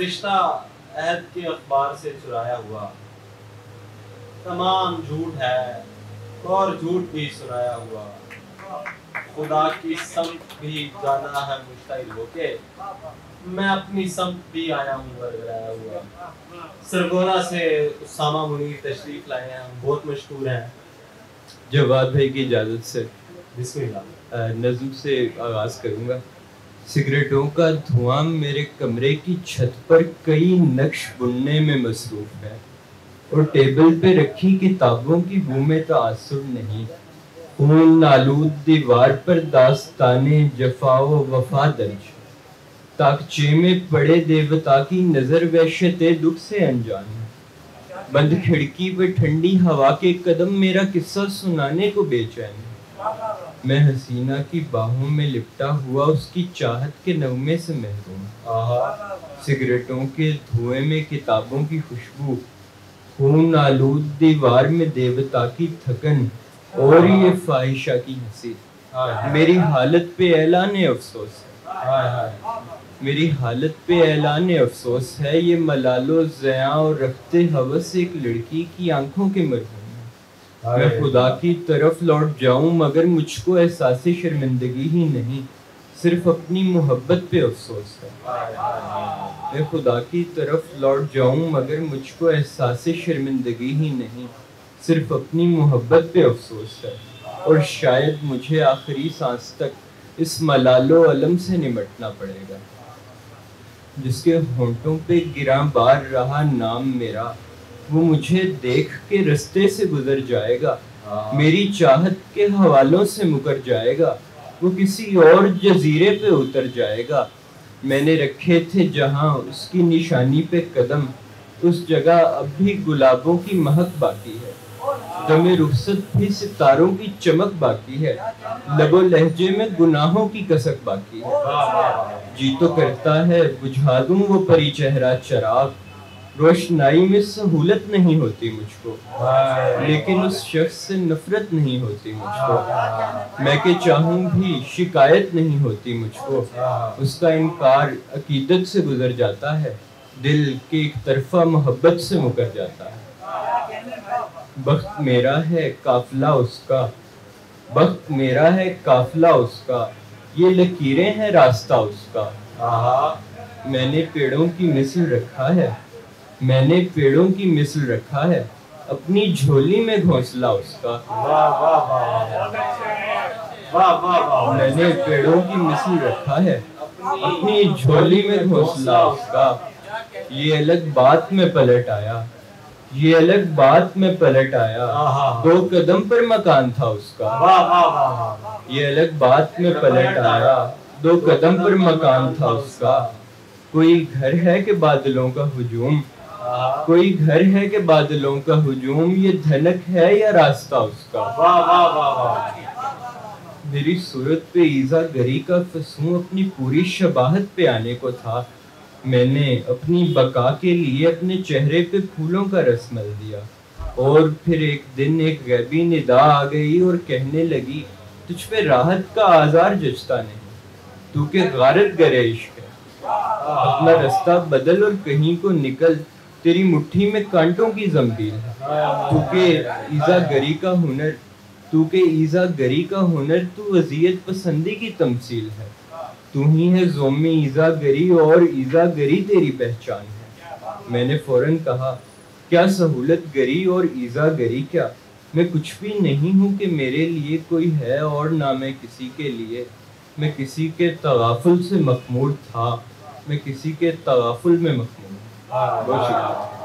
گزشتہ عہد کے اخبار سے چرایا ہوا تمام جھوٹ ہے اور جھوٹ بھی سنایا ہوا، خدا کی سمت بھی جانا ہے مشتعل ہو کے، میں اپنی سمت بھی آیا ہوں برگرایا ہوا۔ سرگودا سے اسامہ منیر تشریف لائے ہیں، ہم بہت مشکور ہیں۔ جواد بھائی کی اجازت سے بسم اللہ۔ نظم سے آغاز کروں گا۔ سگریٹوں کا دھواں میرے کمرے کی چھت پر کئی نقش بننے میں مصروف ہے، اور ٹیبل پہ رکھی کتابوں کی بو میں تعصب نہیں۔ خون آلود دیوار پر داستانے جفا و وفا درج، تاکچے میں پڑے دیوتا کی نظر وحشت دکھ سے انجان ہے۔ بند کھڑکی پہ ٹھنڈی ہوا کے قدم میرا قصہ سنانے کو بے چین ہے۔ میں حسینہ کی باہوں میں لپٹا ہوا اس کی چاہت کے نغمے سے محروم، سگریٹوں کے دھوئے میں کتابوں کی خوشبو، خون آلود دیوار میں دیوتا کی تھکن، اور یہ فاحشہ کی ہنسی۔ میری حالت پہ اعلان افسوس ہے، میری حالت پہ اعلان افسوس ہے، یہ ملال و زیاں اور رفتے ہوس ایک لڑکی کی آنکھوں کے مرہون ہے۔ میں خدا کی طرف لوٹ جاؤں مگر مجھ کو احساس شرمندگی ہی نہیں، صرف اپنی محبت پہ افسوس ہے۔ میں خدا کی طرف لوٹ جاؤں مگر مجھ کو احساس شرمندگی ہی نہیں، صرف اپنی محبت پہ افسوس ہے، اور شاید مجھے آخری سانس تک اس ملال و الم سے نمٹنا پڑے گا۔ جس کے ہونٹوں پہ گراں بار رہا نام میرا، وہ مجھے دیکھ کے رستے سے گزر جائے گا، میری چاہت کے حوالوں سے مکر جائے گا، وہ کسی اور جزیرے پہ اتر جائے گا۔ میں نے رکھے تھے جہاں اس کی نشانی پہ قدم، اس جگہ اب بھی گلابوں کی مہک باقی ہے، دم رخصت بھی ستاروں کی چمک باقی ہے، لب و لہجے میں گناہوں کی کسک باقی ہے۔ جی تو کرتا ہے بجھا دوں وہ پری چہرہ چراغ، روشنائی میں سہولت نہیں ہوتی مجھ کو، لیکن اس شخص سے نفرت نہیں ہوتی مجھ کو، میں کہ چاہوں بھی شکایت نہیں ہوتی مجھ کو، اس کا انکار عقیدت سے گزر جاتا ہے، دل کی ایک طرفہ محبت سے مکر جاتا ہے۔ بخت میرا ہے قافلہ اس کا، بخت میرا ہے قافلہ اس کا، یہ لکیریں ہیں راستہ اس کا۔ میں نے پیڑوں کی مثل رکھا ہے، میں نے پیڑوں کی مثل رکھا ہے، اپنی جھولی میں گھونسلہ اس کا۔ میں نے پیڑوں کی مثل رکھا ہے، اپنی جھولی میں گھونسلہ اس کا۔ یہ الگ بات میں پلٹ آیا، یہ الگ بات میں پلٹ آیا، دو قدم پر مکان تھا اس کا۔ یہ الگ بات میں پلٹ آیا، دو قدم پر مکان تھا اس کا۔ کوئی گھر ہے کہ بادلوں کا ہجوم، کوئی گھر ہے کہ بادلوں کا ہجوم، یہ دھنک ہے یا راستہ اس کا۔ میری صورت پہ ایذا گری کا فسوں اپنی پوری شباہت پہ آنے کو تھا، میں نے اپنی بقا کے لیے اپنے چہرے پہ پھولوں کا رس مل دیا، اور پھر ایک دن ایک غیبی ندا آ گئی اور کہنے لگی تجھ پہ راحت کا آزار جچتا نہیں، تو کہ غارت گرے عشق ہے، اپنا رستہ بدل اور کہیں کو نکل، تیری مٹھی میں کانٹوں کی زنبیل ہے، تو کہ ایذا گری کا ہنر، تو کہ ایذا گری کا ہنر، تو اذیت پسندی کی تمثیل ہے، تو ہی ہے زوم ایذا گری اور ایذا گری تیری پہچان ہے۔ میں نے فوراً کہا کیا سہولت گری اور ایذا گری کیا، میں کچھ بھی نہیں ہوں کہ میرے لیے کوئی ہے اور نہ میں کسی کے لیے، میں کسی کے تغافل سے مخمور تھا، میں کسی کے تغافل میں مخمور ہوں۔ بہت شکریہ۔